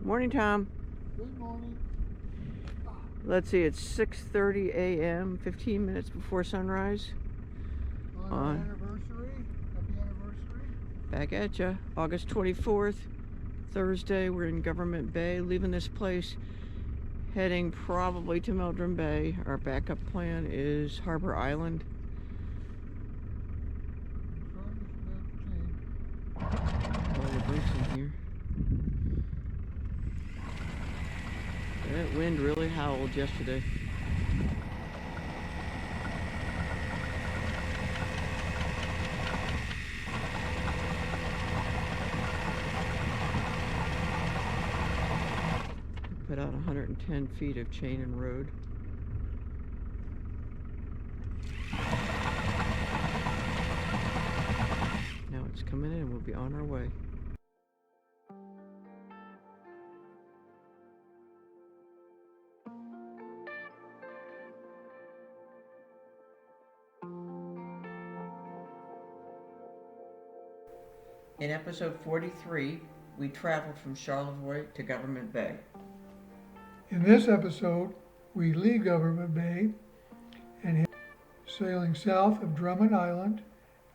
Morning, Tom. Good morning. Let's see, it's 6:30 a.m., 15 minutes before sunrise. On our anniversary. Happy anniversary. Back at ya. August 24th, Thursday. We're in Government Bay, leaving this place, heading probably to Meldrum Bay. Our backup plan is Harbor Island. All the boots in here. That wind really howled yesterday. Put out 110 feet of chain and road. Now it's coming in and we'll be on our way. In episode 43, we traveled from Charlevoix to Government Bay. In this episode, we leave Government Bay and head sailing south of Drummond Island,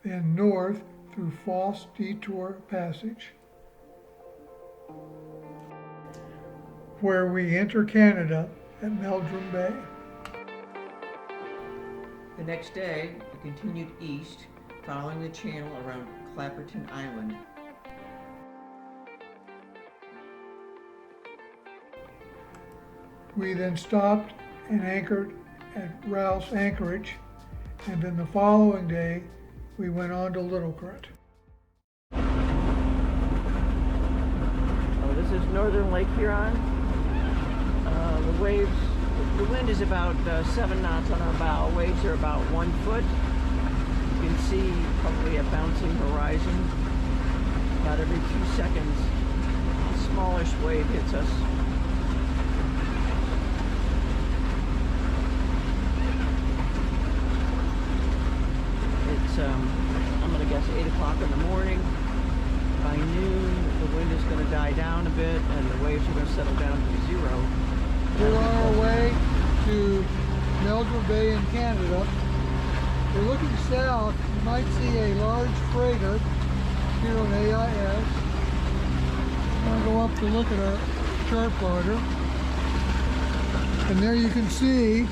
then north through False Detour Passage, where we enter Canada at Meldrum Bay. The next day, we continued east, following the channel around Clapperton Island. We then stopped and anchored at Rouse Anchorage, and then the following day, we went on to Little Creek. Oh, this is northern Lake Huron. The waves, the wind is about 7 knots on our bow. Waves are about 1 foot. You can see probably a bouncing horizon. About every 2 seconds, a smallish wave hits us. It's, I'm going to guess 8 o'clock in the morning. By noon, the wind is going to die down a bit and the waves are going to settle down to 0. We're on our way to Meldrum Bay in Canada. We're looking south. You might see a large freighter here on AIS. I'm going to go up to look at our chart plotter. And there you can see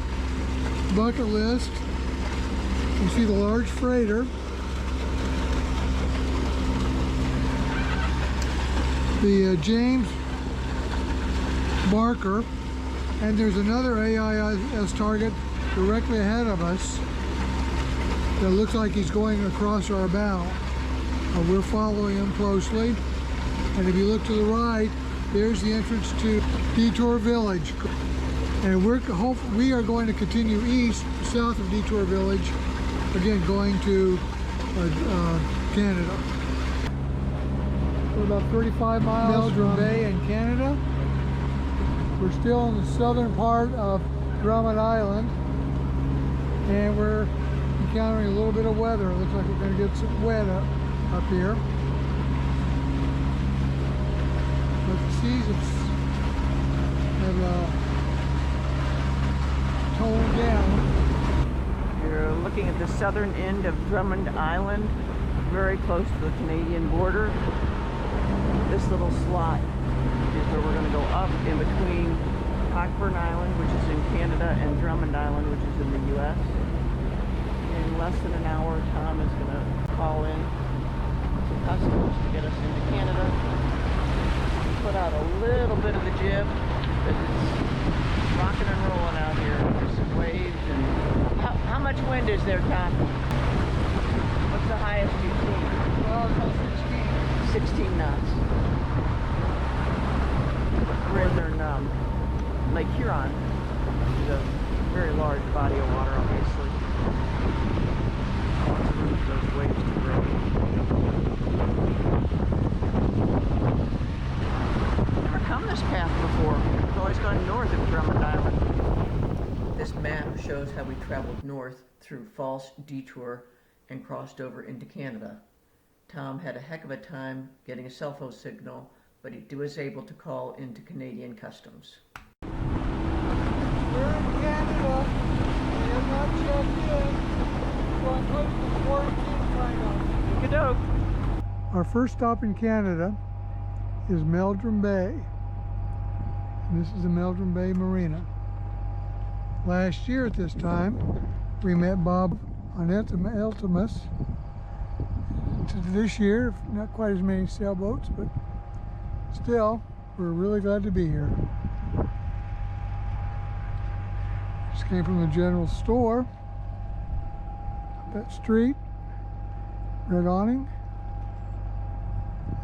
bucket list. You see the large freighter. The James marker. And there's another AIS target directly ahead of us that looks like he's going across our bow. We're following him closely. And if you look to the right, there's the entrance to Detour Village. And we are going to continue east, south of Detour Village, again going to Canada. We're about 35 miles from Meldrum Bay in Canada. We're still in the southern part of Drummond Island, and we're encountering a little bit of weather. It looks like we're going to get some wet up here. But the seasons have toned down. You're looking at the southern end of Drummond Island, very close to the Canadian border. This little slot is where we're going to go up in between Cockburn Island, which is in Canada, and Drummond Island, which is in the U.S. In less than an hour, Tom is going to call in to customs to get us into Canada. Put out a little bit of the jib, but it's rocking and rolling out here. There's some waves, and how much wind is there, Tom? What's the highest you've seen? Well, it's about 16 knots. Northern Lake Huron, which is a very large body of water, obviously. Lots of room for those waves to grow. Never come this path before. We've always gone north of Drummond Island. This map shows how we traveled north through False Detour and crossed over into Canada. Tom had a heck of a time getting a cell phone signal but he was able to call into Canadian Customs. We're in Canada. We have not checked in. So I'm posting the quarantine sign up. Good-doke. Our first stop in Canada is Meldrum Bay. And this is the Meldrum Bay Marina. Last year at this time, we met Bob on Ultimus. This year, not quite as many sailboats, but still, we're really glad to be here. Just came from the general store. Up that street, red awning.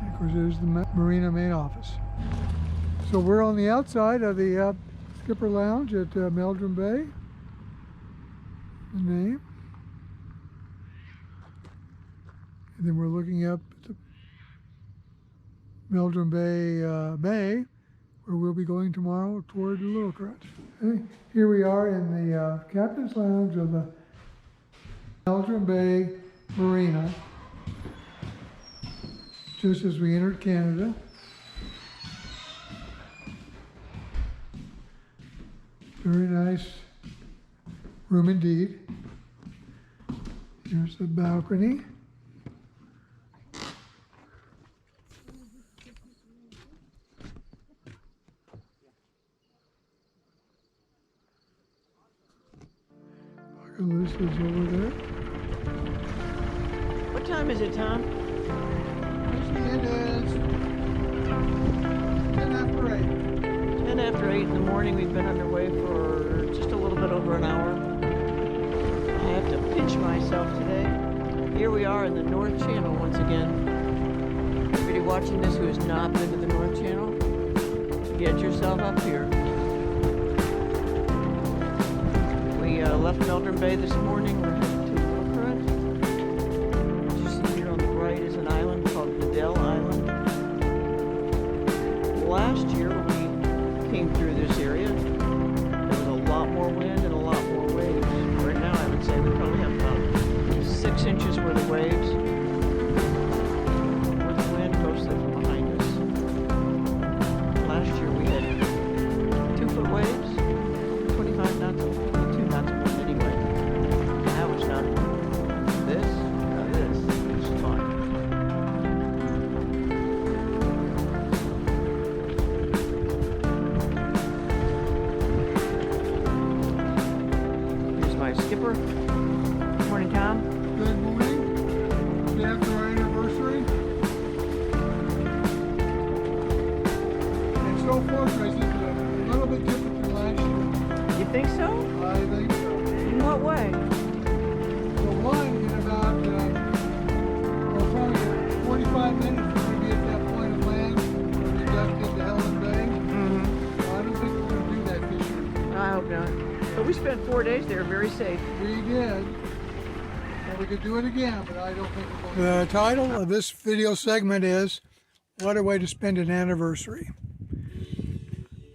And of course, there's the Marina main office. So we're on the outside of the Skipper Lounge at Meldrum Bay. The name. And then we're looking up at the Meldrum Bay, where we'll be going tomorrow toward the Little Current. Okay. Here we are in the Captain's Lounge of the Meldrum Bay Marina, just as we entered Canada. Very nice room indeed. Here's the balcony. This is over there. What time is it, Tom? It is 10 after 8. 10 after 8 in the morning. We've been underway for just a little bit over an hour. I have to pinch myself today. Here we are in the North Channel once again. Everybody watching this who has not been to the North Channel, get yourself up here. We left Meldrum Bay this morning. We're headed to Little Current. As you see here on the right is an island called Vidal Island. Last year when we came through this area, there was a lot more wind and a lot more waves. Right now I would say we probably have about 6 inches worth of waves. With the wind mostly from behind us. Last year we had 2-foot waves, 25 knots, 22 knots of wind anyway. That was not this. Now this is fun. Here's my skipper. Good morning, Tom. Good morning. Day after our anniversary. And so far, Tracy, it's a little bit different than last year. You think so? I think so. In what way? For one, in about probably 45 minutes, we're going to be at that point of land where we ducked into Helen Bay. Mm-hmm. So I don't think we're going to do that this year. I hope not. But we spent 4 days there, very safe. We did. And we could do it again, but I don't think we're going to. The title of this video segment is What a Way to Spend an Anniversary.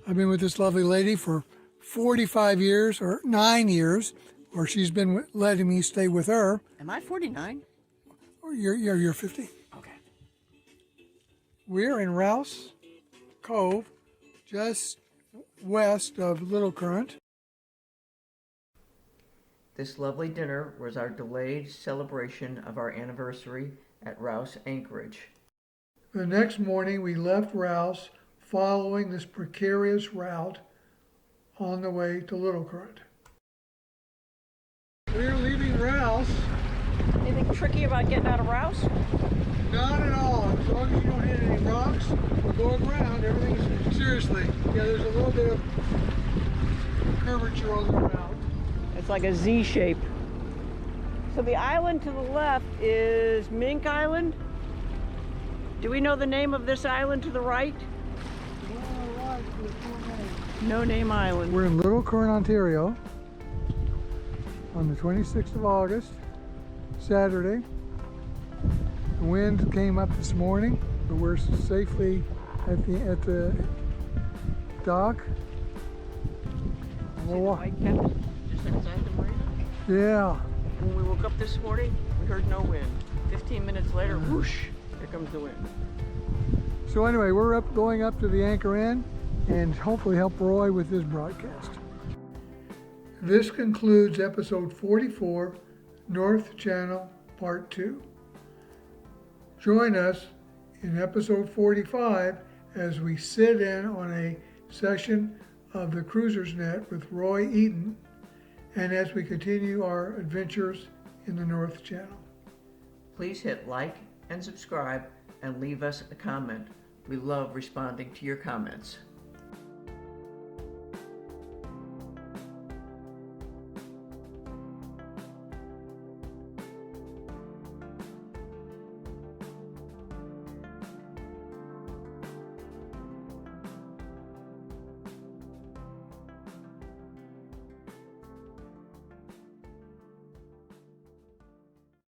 I've been with this lovely lady for 45 years, or 9 years, or she's been letting me stay with her. Am I 49? Or you're 50. Okay. We're in Rouse Cove, just west of Little Current. This lovely dinner was our delayed celebration of our anniversary at Rouse Anchorage. The next morning, we left Rouse, following this precarious route on the way to Little Current. We're leaving Rouse. Anything tricky about getting out of Rouse? Not at all. As long as you don't hit any rocks or go around, everything's seriously. Yeah, there's a little bit of curvature on the route. It's like a Z shape. So the island to the left is Mink Island. Do we know the name of this island to the right? No name island. We're in Little Current, Ontario on the 26th of August, Saturday. The wind came up this morning, but we're safely at the dock. See the white caps just outside the marina? Yeah. When we woke up this morning, we heard no wind. 15 minutes later, whoosh, here comes the wind. So anyway, we're going up to the anchor end and hopefully help Roy with his broadcast. This concludes episode 44, North Channel Part 2. Join us in episode 45 as we sit in on a session of the Cruiser's Net with Roy Eaton, and as we continue our adventures in the North Channel. Please hit like and subscribe and leave us a comment. We love responding to your comments.